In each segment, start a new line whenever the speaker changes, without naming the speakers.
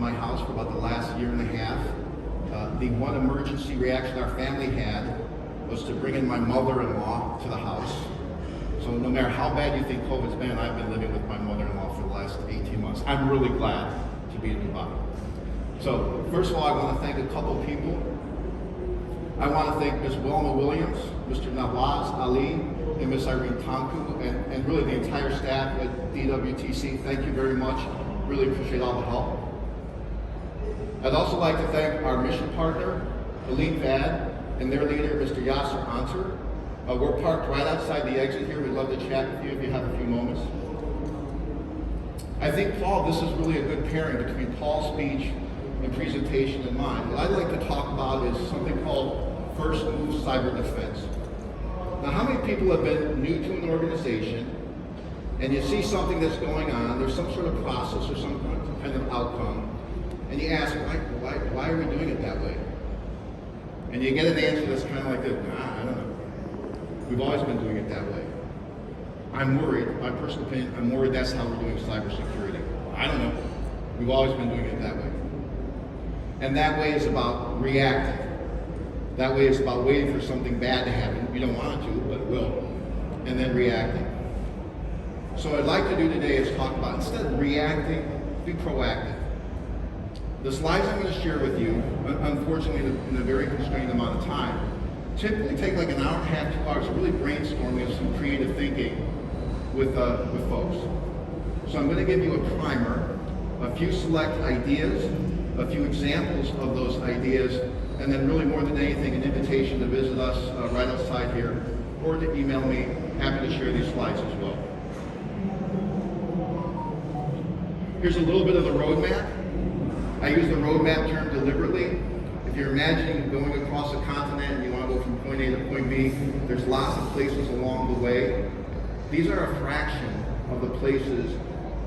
my house for about the last year and a half. The one emergency reaction our family had was to bring in my mother-in-law to the house. So no matter how bad you think COVID's been, I've been living with my mother-in-law for the last 18 months. I'm really glad to be in Dubai. So first of all, I want to thank a couple people. I want to thank Ms. Wilma Williams, Mr. Nawaz Ali, and Ms. Irene Tonku, and really the entire staff at DWTC. Thank you very much. Really appreciate all the help. I'd also like to thank our mission partner, Elite VAD, and their leader, Mr. Yasser Ansar. We're parked right outside the exit here. We'd love to chat with you if you have a few moments. I think, Paul, this is really a good pairing between Paul's speech and presentation and mine. What I'd like to talk about is something called First Move Cyber Defense. Now, how many people have been new to an organization and you see something that's going on, there's some sort of process or some kind of outcome, and you ask, why are we doing it that way? And you get an answer that's kind of like this, I don't know. We've always been doing it that way. I'm worried, my personal opinion, I'm worried that's how we're doing cybersecurity. I don't know. We've always been doing it that way. And that way is about reacting. That way is about waiting for something bad to happen. You don't want it to, but it will. And then reacting. So what I'd like to do today is talk about, instead of reacting, be proactive. The slides I'm going to share with you, unfortunately in a very constrained amount of time, typically take like an hour and a half, 2 hours, really brainstorming some creative thinking with folks. So I'm going to give you a primer, a few select ideas, a few examples of those ideas, and then really more than anything, an invitation to visit us right outside here, or to email me. Happy to share these slides as well. Here's a little bit of the roadmap. I use the roadmap term deliberately. If you're imagining going across a continent and you want to go from point A to point B, there's lots of places along the way. These are a fraction of the places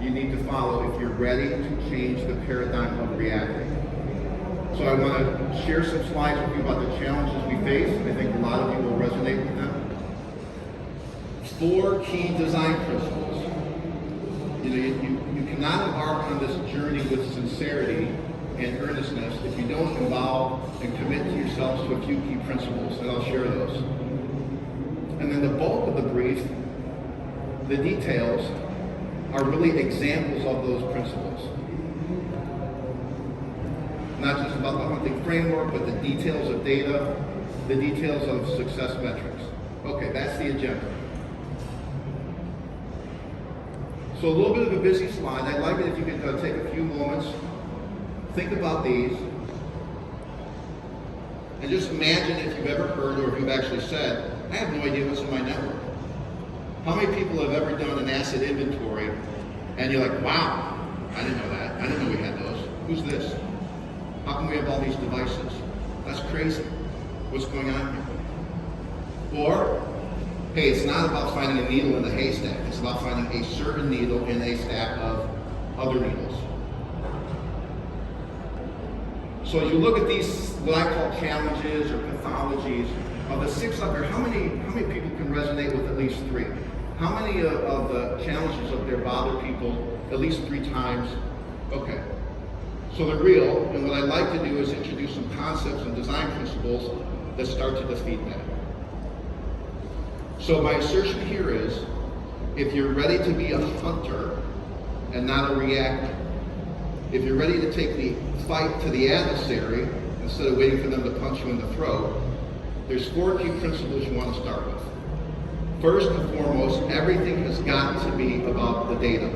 you need to follow if you're ready to change the paradigm of reacting. So I want to share some slides with you about the challenges we face. I think a lot of you will resonate with them. 4 key design principles. You cannot embark on this journey with sincerity and earnestness if you don't involve and commit to yourselves to a few key principles, and I'll share those. And then the bulk of the brief, the details, are really examples of those principles. Not just about the hunting framework, but the details of data, the details of success metrics. Okay, that's the agenda. So a little bit of a busy slide. I'd like it if you could take a few moments, think about these, and just imagine if you've ever heard or if you've actually said, I have no idea what's in my network. How many people have ever done an asset inventory and you're like, wow, I didn't know that. I didn't know we had those. Who's this? How come we have all these devices? That's crazy. What's going on here? Or, hey, it's not about finding a needle in the haystack. It's about finding a certain needle in a stack of other needles. So as you look at these, what I call challenges or pathologies, of the 6 up here, how many people can resonate with at least 3? How many of the challenges up there bother people at least 3 times? Okay. So they're real, and what I'd like to do is introduce some concepts and design principles that start to defeat that. So my assertion here is, if you're ready to be a hunter and not a reactor, if you're ready to take the fight to the adversary instead of waiting for them to punch you in the throat, there's 4 key principles you want to start with. First and foremost, everything has got to be about the data.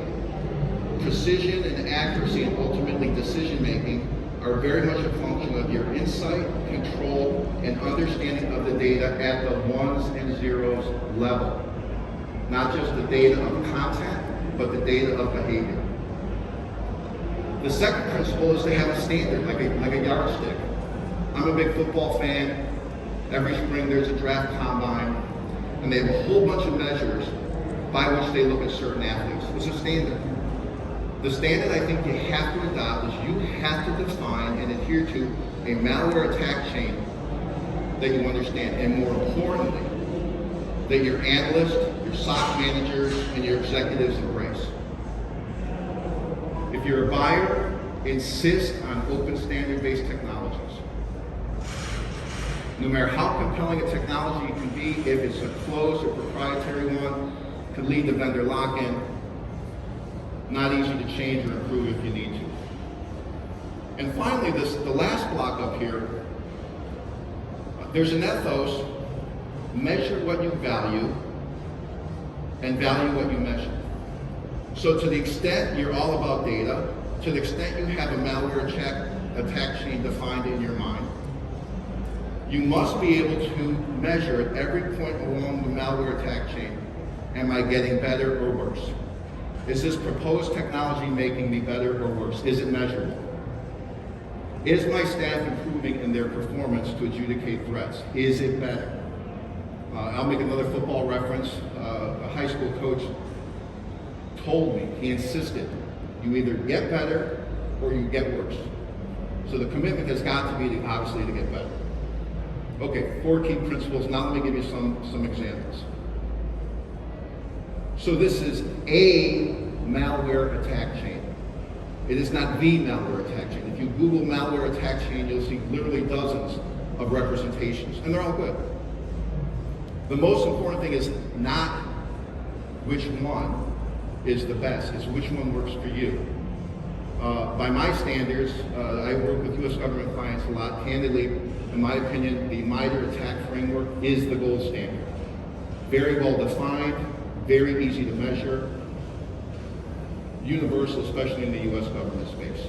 Precision and accuracy and ultimately decision making are very much a function of your insight, control, and understanding of the data at the ones and zeros level. Not just the data of content, but the data of behavior. The second principle is to have a standard, like a yardstick. I'm a big football fan. Every spring there's a draft combine, and they have a whole bunch of measures by which they look at certain athletes. It's a standard. The standard I think you have to adopt is you have to define and adhere to a malware attack chain that you understand, and more importantly, that your analysts, your SOC managers, and your executives embrace. If you're a buyer, insist on open standard-based technologies. No matter how compelling a technology can be, if it's a closed or proprietary one, can lead to vendor lock-in, not easy to change or improve if you need to. And finally, the last block up here, there's an ethos: measure what you value and value what you measure. So to the extent you're all about data, to the extent you have a malware attack chain defined in your mind, you must be able to measure at every point along the malware attack chain, am I getting better or worse? Is this proposed technology making me better or worse? Is it measurable? Is my staff improving in their performance to adjudicate threats? Is it better? I'll make another football reference. A high school coach told me, he insisted, you either get better or you get worse. So the commitment has got to be, obviously, to get better. Okay, 4 key principles. Now let me give you some examples. So this is a malware attack chain. It is not the malware attack chain. If you Google malware attack chain, you'll see literally dozens of representations, and they're all good. The most important thing is not which one is the best, it's which one works for you. By my standards, I work with U.S. government clients a lot. Candidly, in my opinion, the MITRE ATT&CK framework is the gold standard. Very well defined, very easy to measure, universal, especially in the U.S. government space.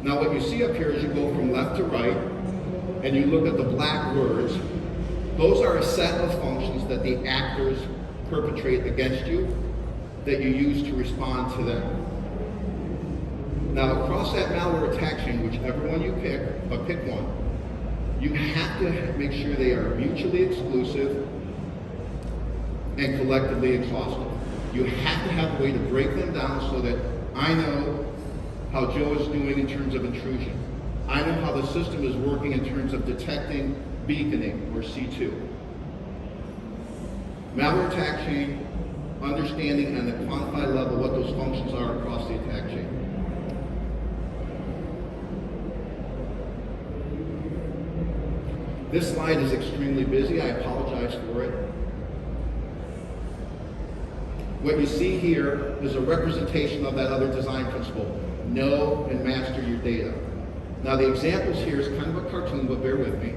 Now what you see up here is you go from left to right, and you look at the black words. Those are a set of functions that the actors perpetrate against you that you use to respond to them. Now across that malware attack chain, whichever one you pick, but pick one, you have to make sure they are mutually exclusive and collectively exhaustive. You have to have a way to break them down so that I know how Joe is doing in terms of intrusion. I know how the system is working in terms of detecting beaconing, or C2. Malware attack chain, understanding on the quantified level what those functions are across the attack chain. This slide is extremely busy. I apologize for it. What you see here is a representation of that other design principle. Know and master your data. Now the examples here is kind of a cartoon, but bear with me.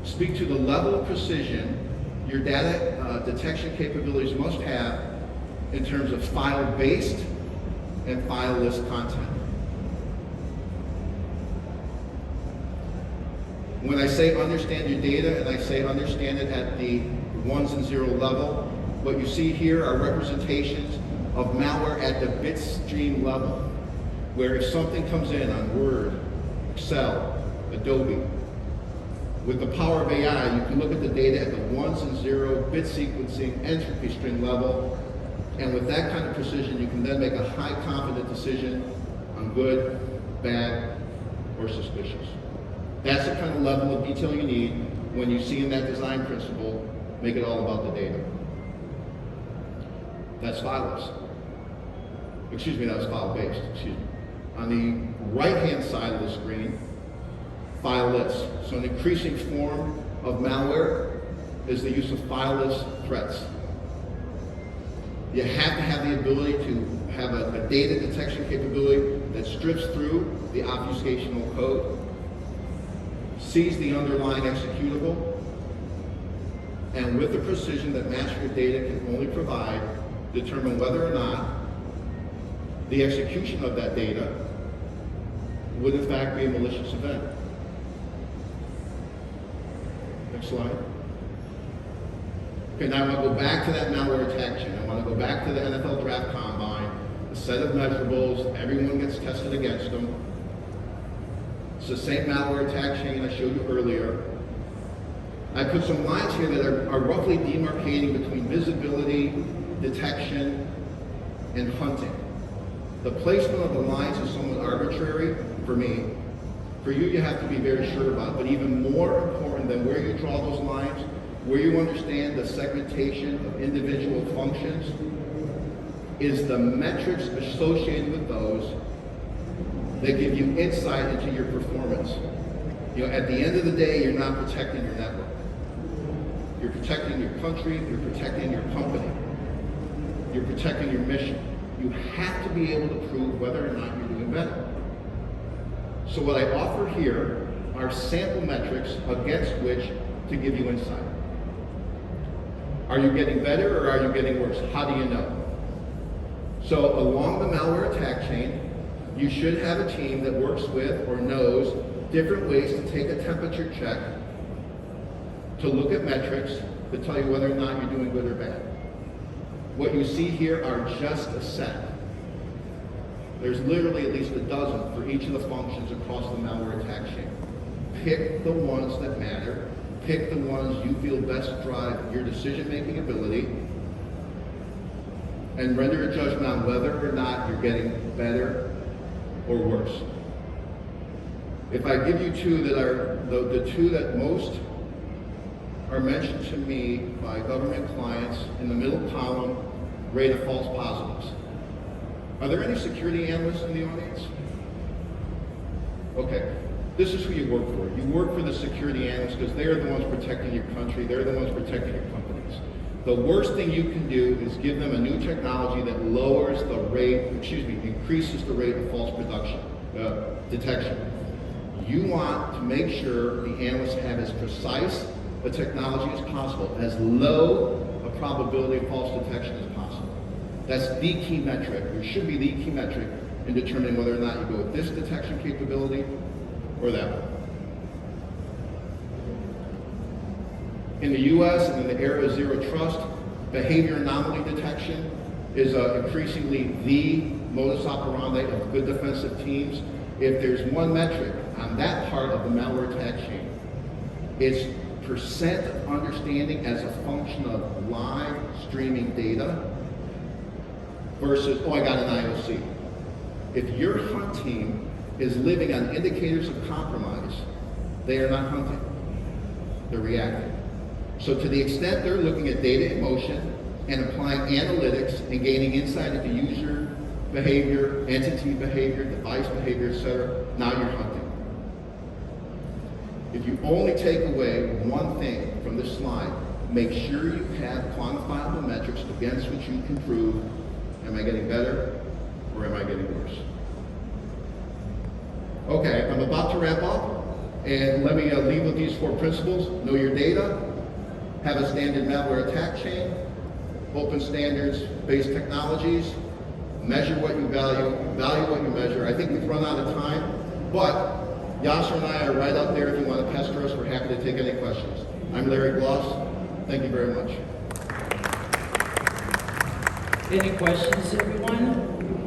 Speak to the level of precision your data detection capabilities must have in terms of file-based and fileless content. When I say understand your data, and I say understand it at the ones and zero level, what you see here are representations of malware at the bit stream level, where if something comes in on Word, Excel, Adobe, with the power of AI, you can look at the data at the ones and zero bit sequencing entropy string level, and with that kind of precision, you can then make a high confident decision on good, bad, or suspicious. That's the kind of level of detail you need when you see in that design principle, make it all about the data. That's fileless. Excuse me, that was file-based, excuse me. On the right-hand side of the screen, fileless. So an increasing form of malware is the use of fileless threats. You have to have the ability to have a data detection capability that strips through the obfuscational code, sees the underlying executable, and with the precision that master data can only provide, determine whether or not the execution of that data would in fact be a malicious event. Next slide. Okay, now I want to go back to that malware attack chain. I want to go back to the NFL draft combine, a set of measurables, everyone gets tested against them. It's the same malware attack chain I showed you earlier. I put some lines here that are roughly demarcating between visibility, detection, and hunting. The placement of the lines is somewhat arbitrary for me. For you, you have to be very sure about it, but even more important than where you draw those lines, where you understand the segmentation of individual functions, is the metrics associated with those that give you insight into your performance. You know, at the end of the day, you're not protecting your network. You're protecting your country, you're protecting your company, you're protecting your mission. You have to be able to prove whether or not you're doing better. So what I offer here are sample metrics against which to give you insight. Are you getting better or are you getting worse? How do you know? So along the malware attack chain, you should have a team that works with or knows different ways to take a temperature check, to look at metrics to tell you whether or not you're doing good or bad. What you see here are just a set. There's literally at least a dozen for each of the functions across the malware attack chain. Pick the ones that matter. Pick the ones you feel best drive your decision-making ability, and render a judgment on whether or not you're getting better or worse. If I give you two that are the two that most are mentioned to me by government clients, in the middle column, rate of false positives. Are there any security analysts in the audience? Okay, this is who you work for. You work for the security analysts because they're the ones protecting your country, they're the ones protecting your companies. The worst thing you can do is give them a new technology that lowers the rate, increases the rate of false detection. You want to make sure the analysts have as precise a technology as possible, as low a probability of false detection as possible. That's the key metric, or should be the key metric in determining whether or not you go with this detection capability or that one. In the US and in the era of zero trust, behavior anomaly detection is increasingly the modus operandi of good defensive teams. If there's one metric on that part of the malware attack chain, it's percent of understanding as a function of live streaming data versus, oh, I got an IOC. If your hunt team is living on indicators of compromise, they are not hunting, they're reacting. So to the extent they're looking at data in motion and applying analytics and gaining insight into user behavior, entity behavior, device behavior, etc., now you're hunting. If you only take away one thing from this slide, make sure you have quantifiable metrics against which you can prove, am I getting better or am I getting worse? Okay, I'm about to wrap up, and let me leave with these four principles. Know your data, have a standard malware attack chain, open standards-based technologies, measure what you value what you measure. I think we've run out of time, but Yasser and I are right up there. If you want to pester us, we're happy to take any questions. I'm Larry Gloss. Thank you very much.
Any questions, everyone?